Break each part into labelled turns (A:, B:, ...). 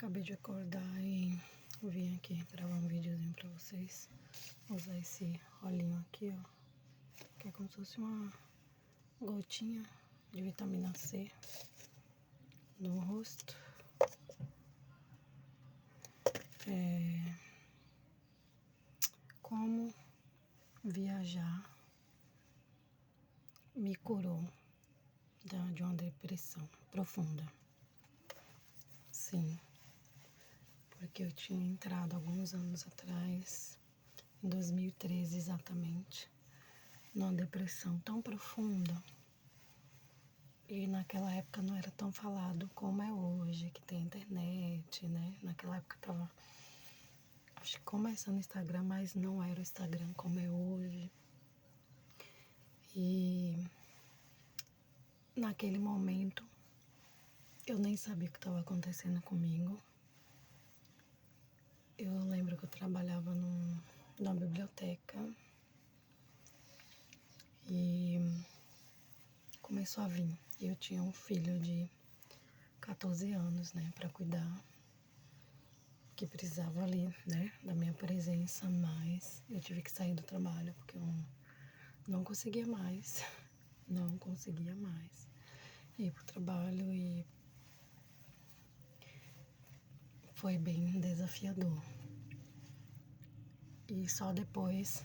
A: Acabei de acordar e vim aqui gravar um videozinho pra vocês. Vou usar esse olhinho aqui, ó, que é como se fosse uma gotinha de vitamina C no rosto. Como viajar me curou de uma depressão profunda. Sim, porque eu tinha entrado alguns anos atrás, em 2013 exatamente, numa depressão tão profunda. E naquela época não era tão falado como é hoje, que tem internet, né? Naquela época tava, acho que começando o Instagram, mas não era o Instagram como é hoje. E naquele momento eu nem sabia o que estava acontecendo comigo. Eu lembro que eu trabalhava numa biblioteca e começou a vir. Eu tinha um filho de 14 anos, né, para cuidar, que precisava ali, né, da minha presença, mas eu tive que sair do trabalho porque eu não conseguia mais, não conseguia mais ir pro trabalho e foi bem desafiador. E só depois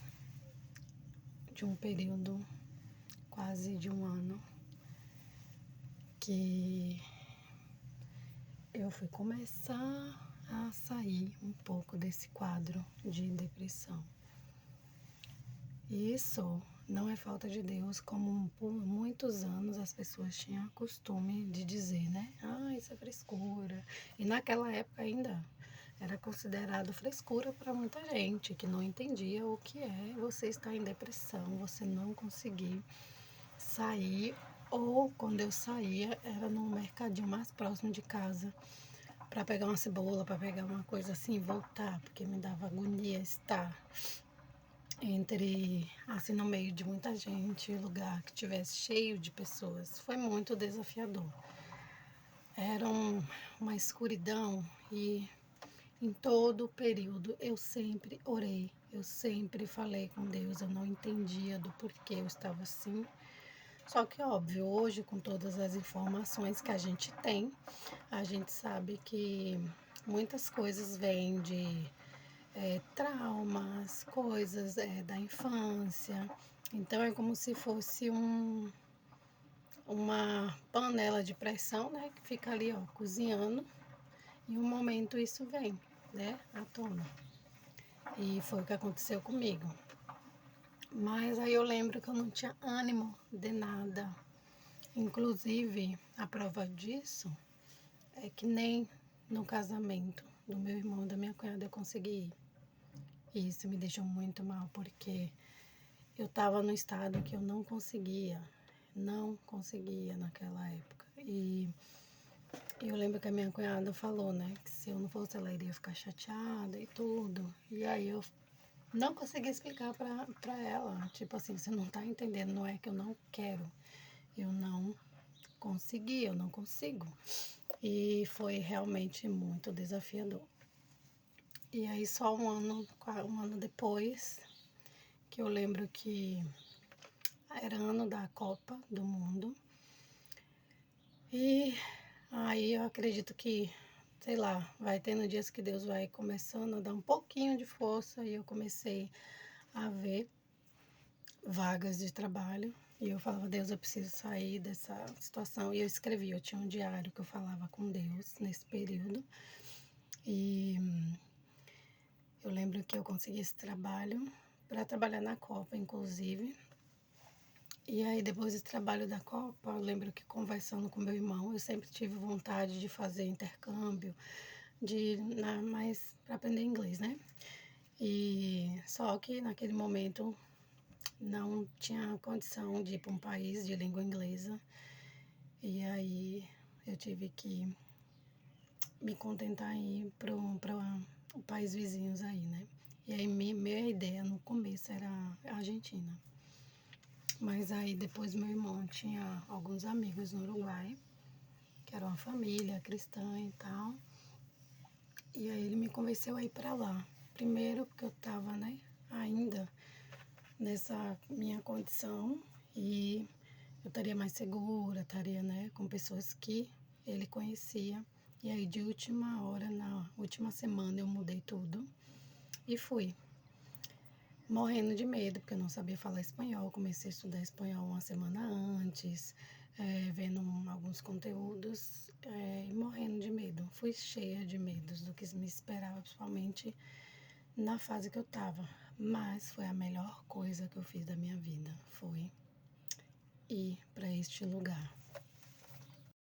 A: de um período quase de um ano que eu fui começar a sair um pouco desse quadro de depressão. E isso não é falta de Deus, como por muitos anos as pessoas tinham costume de dizer, né? Ah, isso é frescura. E naquela época ainda era considerado frescura para muita gente que não entendia o que é você estar em depressão, você não conseguir sair, ou quando eu saía era no mercadinho mais próximo de casa para pegar uma cebola, para pegar uma coisa assim e voltar, porque me dava agonia estar assim, no meio de muita gente, lugar que tivesse cheio de pessoas. Foi muito desafiador. Era uma escuridão e em todo o período eu sempre orei, eu sempre falei com Deus, eu não entendia do porquê eu estava assim. Só que, óbvio, hoje com todas as informações que a gente tem, a gente sabe que muitas coisas vêm de traumas, coisas da infância. Então é como se fosse uma panela de pressão, né? Que fica ali, ó, cozinhando. E um momento isso vem, né? À tona. E foi o que aconteceu comigo. Mas aí eu lembro que eu não tinha ânimo de nada. Inclusive, a prova disso é que nem no casamento do meu irmão e da minha cunhada eu consegui ir. E isso me deixou muito mal, porque eu estava no estado que eu não conseguia naquela época. E eu lembro que a minha cunhada falou, né, que se eu não fosse ela iria ficar chateada e tudo. E aí eu não consegui explicar pra ela, tipo assim, você não tá entendendo, não é que eu não quero, eu não consegui, eu não consigo. E foi realmente muito desafiador. E aí só um ano depois, que eu lembro que era ano da Copa do Mundo. E aí eu acredito que, sei lá, vai tendo dias que Deus vai começando a dar um pouquinho de força e eu comecei a ver vagas de trabalho. E eu falava, Deus, eu preciso sair dessa situação. E eu escrevi, eu tinha um diário que eu falava com Deus nesse período. E eu lembro que eu consegui esse trabalho para trabalhar na Copa, inclusive. E aí, depois do trabalho da Copa, eu lembro que conversando com meu irmão, eu sempre tive vontade de fazer intercâmbio, mas para aprender inglês, né? E só que naquele momento não tinha condição de ir para um país de língua inglesa. E aí eu tive que me contentar em ir para países vizinhos aí, né? E aí minha ideia no começo era a Argentina. Mas aí depois meu irmão tinha alguns amigos no Uruguai, que era uma família cristã e tal. E aí ele me convenceu a ir para lá. Primeiro porque eu estava, né, ainda nessa minha condição e eu estaria mais segura, estaria, né, com pessoas que ele conhecia. E aí de última hora, na última semana, eu mudei tudo e fui. Morrendo de medo, porque eu não sabia falar espanhol. Comecei a estudar espanhol uma semana antes, vendo alguns conteúdos e morrendo de medo. Fui cheia de medos do que me esperava, principalmente na fase que eu estava. Mas foi a melhor coisa que eu fiz da minha vida, foi ir para este lugar.